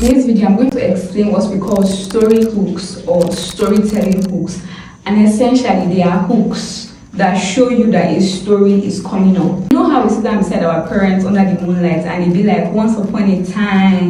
In this video, I'm going to explain what we call story hooks or storytelling hooks. And essentially, they are hooks that show you that a story is coming up. You know how we sit down beside our parents under the moonlight and it be like, once upon a time,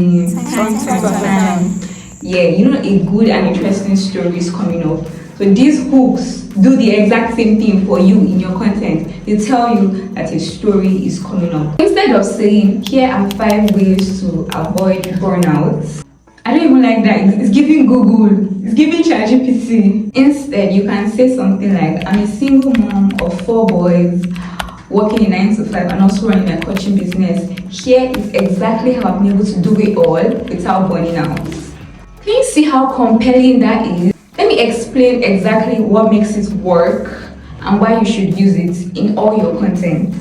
yeah, you know, a good and interesting story is coming up. So these hooks do the exact same thing for you in your content. They tell you that a story is coming up. Instead of saying, here are 5 ways to avoid burnout, I don't even like that. It's giving Google, it's giving ChatGPT. Instead, you can say something like, I'm a single mom of 4 boys, working a 9 to 5 and also running a coaching business. Here is exactly how I've been able to do it all without burning out. Can you see how compelling that is? Let me explain exactly what makes it work and why you should use it in all your content.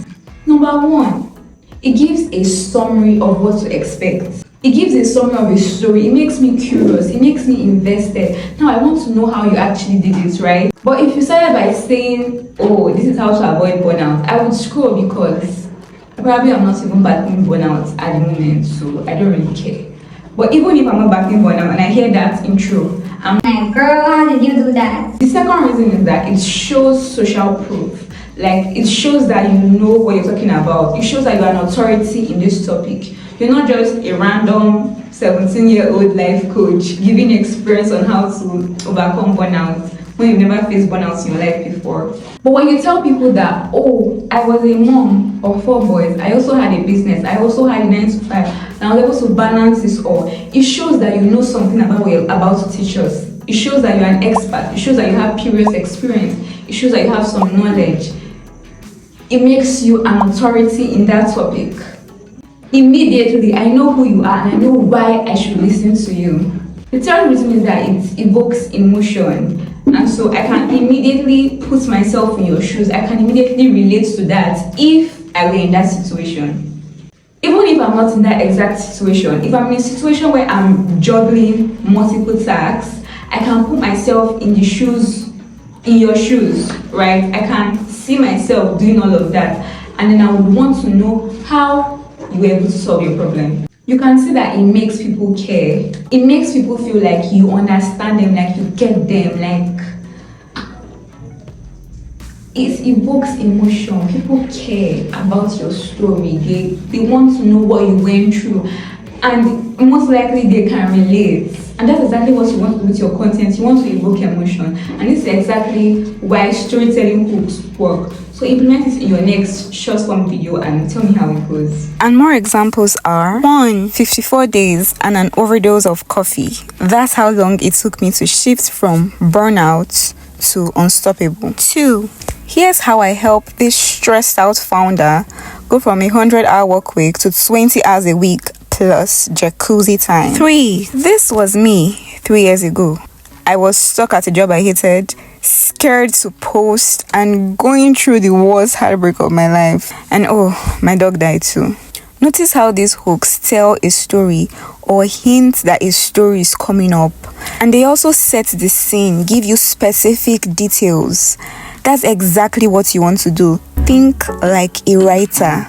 Number 1, it gives a summary of what to expect. It gives a summary of a story. It makes me curious. It makes me invested. Now I want to know how you actually did it, right? But if you started by saying, oh, this is how to avoid burnout, I would scroll because probably I'm not even battling burnout at the moment, so I don't really care. But even if I'm not battling burnout and I hear that intro, I'm like, girl, how did you do that? The second reason is that it shows social proof. Like, it shows that you know what you're talking about. It shows that you're an authority in this topic. You're not just a random 17-year-old life coach giving experience on how to overcome burnout when you've never faced burnout in your life before. But when you tell people that, oh, I was a mom of 4 boys, I also had a business, I also had a 9 to 5, and I was able to balance this all, it shows that you know something about what you're about to teach us. It shows that you're an expert. It shows that you have previous experience. It shows that you have some knowledge. It makes you an authority in that topic. Immediately, I know who you are and I know why I should listen to you. The third reason is that it evokes emotion. And so I can immediately put myself in your shoes. I can immediately relate to that if I were in that situation. Even if I'm not in that exact situation, if I'm in a situation where I'm juggling multiple tasks, I can put myself in the shoes, in your shoes, right? I can see myself doing all of that. And then I would want to know how you were able to solve your problem. You can see that it makes people care. It makes people feel like you understand them, like you get them, like it evokes emotion. People care about your story. They want to know what you went through, and most likely they can relate. And that's exactly what you want to do with your content. You want to evoke emotion, and this is exactly why storytelling hooks work. So implement it in your next short form video and tell me how it goes. And more examples are 1. 54 days and an overdose of coffee. That's how long it took me to shift from burnout to unstoppable. 2. Here's how I helped this stressed out founder go from a 100-hour work week to 20 hours a week plus jacuzzi time. 3. This was me 3 years ago. I was stuck at a job I hated, scared to post, and going through the worst heartbreak of my life. And oh, my dog died too. Notice how these hooks tell a story or hint that a story is coming up. And they also set the scene, give you specific details. That's exactly what you want to do. Think like a writer.